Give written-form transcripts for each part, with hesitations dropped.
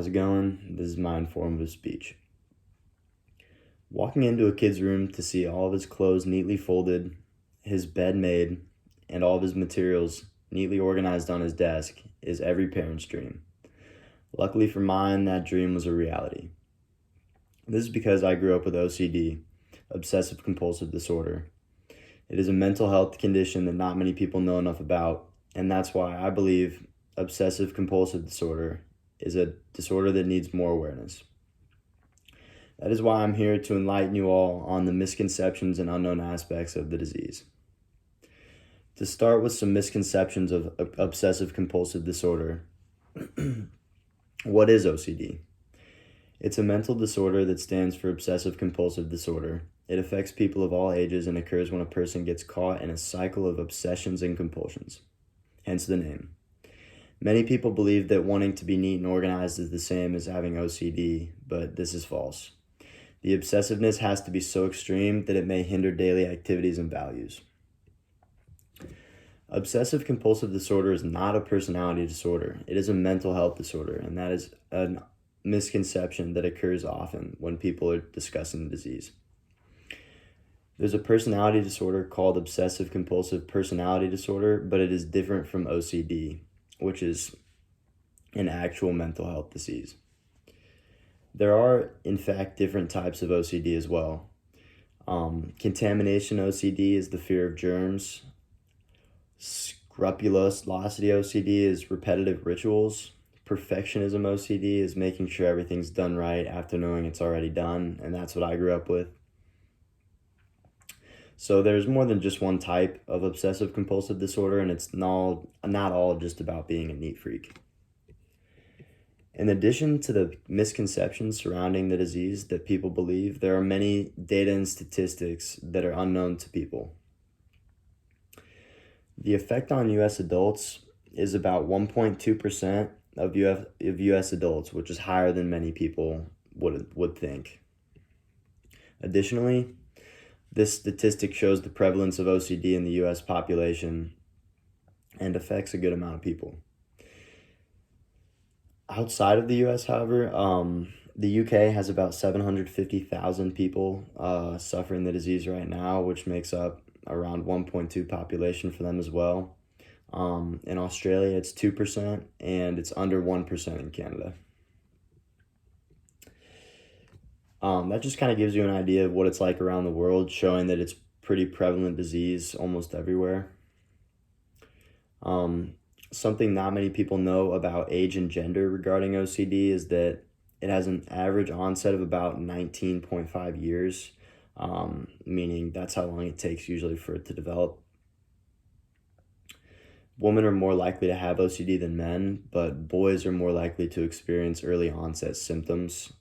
How's it going? This is my informative speech. Walking into a kid's room to see all of his clothes neatly folded, his bed made, and all of his materials neatly organized on his desk is every parent's dream. Luckily for mine, that dream was a reality. This is because I grew up with OCD, obsessive compulsive disorder. It is a mental health condition that not many people know enough about, and that's why I believe obsessive compulsive disorder is a disorder that needs more awareness. That is why I'm here to enlighten you all on the misconceptions and unknown aspects of the disease. To start with some misconceptions of obsessive compulsive disorder, what is OCD? It's a mental disorder that stands for obsessive compulsive disorder. It affects people of all ages and occurs when a person gets caught in a cycle of obsessions and compulsions, hence the name. Many people believe that wanting to be neat and organized is the same as having OCD, but this is false. The obsessiveness has to be so extreme that it may hinder daily activities and values. Obsessive compulsive disorder is not a personality disorder. It is a mental health disorder, and that is a misconception that occurs often when people are discussing the disease. There's a personality disorder called obsessive compulsive personality disorder, but it is different from OCD, which is an actual mental health disease. There are, in fact, different types of OCD as well. Contamination OCD is the fear of germs. Scrupulosity OCD is repetitive rituals. Perfectionism OCD is making sure everything's done right after knowing it's already done, and that's what I grew up with. So there's more than just one type of obsessive compulsive disorder, and it's not all just about being a neat freak. In addition to the misconceptions surrounding the disease that people believe, there are many data and statistics that are unknown to people. The effect on U.S. adults is about 1.2% of U.S. adults, which is higher than many people would think. Additionally, this statistic shows the prevalence of OCD in the U.S. population and affects a good amount of people. Outside of the U.S., however, the U.K. has about 750,000 people suffering the disease right now, which makes up around 1.2 population for them as well. In Australia, it's 2%, and it's under 1% in Canada. That just kind of gives you an idea of what it's like around the world, showing that it's pretty prevalent disease almost everywhere. Something not many people know about age and gender regarding OCD is that it has an average onset of about 19.5 years, meaning that's how long it takes usually for it to develop. Women are more likely to have OCD than men, but boys are more likely to experience early onset symptoms.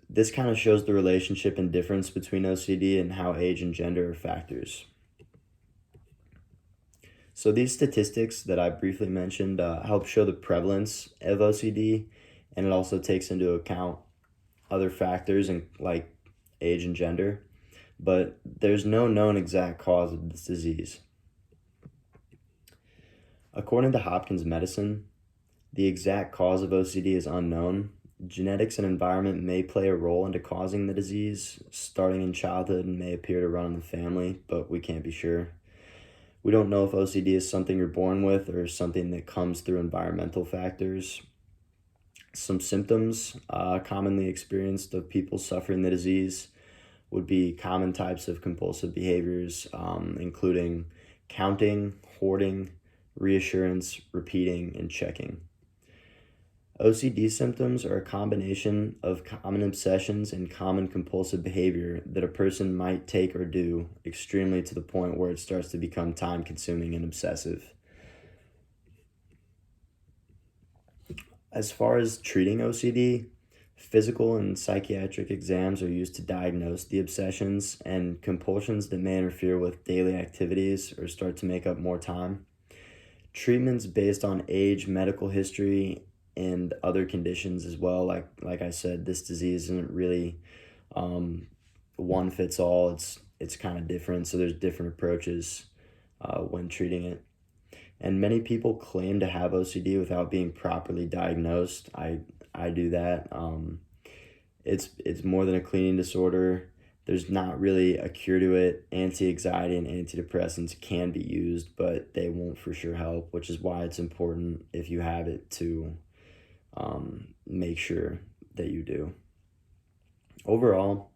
This kind of shows the relationship and difference between OCD and how age and gender are factors. So these statistics that I briefly mentioned help show the prevalence of OCD, and it also takes into account other factors like age and gender, but there's no known exact cause of this disease. According to Hopkins Medicine, the exact cause of OCD is unknown. Genetics and environment may play a role into causing the disease, starting in childhood, and may appear to run in the family, but we can't be sure. We don't know if OCD is something you're born with or something that comes through environmental factors. Some symptoms commonly experienced of people suffering the disease would be common types of compulsive behaviors, including counting, hoarding, reassurance, repeating, and checking. OCD symptoms are a combination of common obsessions and common compulsive behavior that a person might take or do extremely to the point where it starts to become time-consuming and obsessive. As far as treating OCD, physical and psychiatric exams are used to diagnose the obsessions and compulsions that may interfere with daily activities or start to make up more time. Treatments based on age, medical history, and other conditions as well. Like I said, this disease isn't really one fits all. It's kind of different, so there's different approaches when treating it. And many people claim to have OCD without being properly diagnosed. I do that. It's more than a cleaning disorder. There's not really a cure to it. Anti-anxiety and antidepressants can be used, but they won't for sure help, which is why it's important if you have it to make sure that you do. Overall,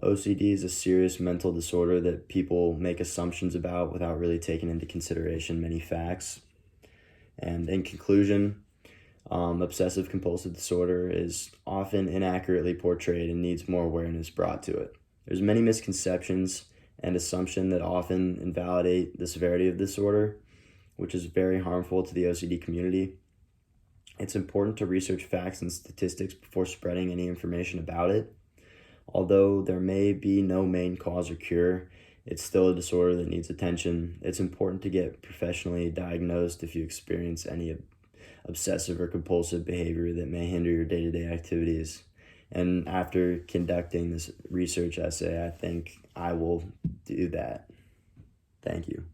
OCD is a serious mental disorder that people make assumptions about without really taking into consideration many facts. And in conclusion, obsessive compulsive disorder is often inaccurately portrayed and needs more awareness brought to it. There's many misconceptions and assumptions that often invalidate the severity of disorder, which is very harmful to the OCD community. It's important to research facts and statistics before spreading any information about it. Although there may be no main cause or cure, it's still a disorder that needs attention. It's important to get professionally diagnosed if you experience any obsessive or compulsive behavior that may hinder your day-to-day activities. And after conducting this research essay, I think I will do that. Thank you.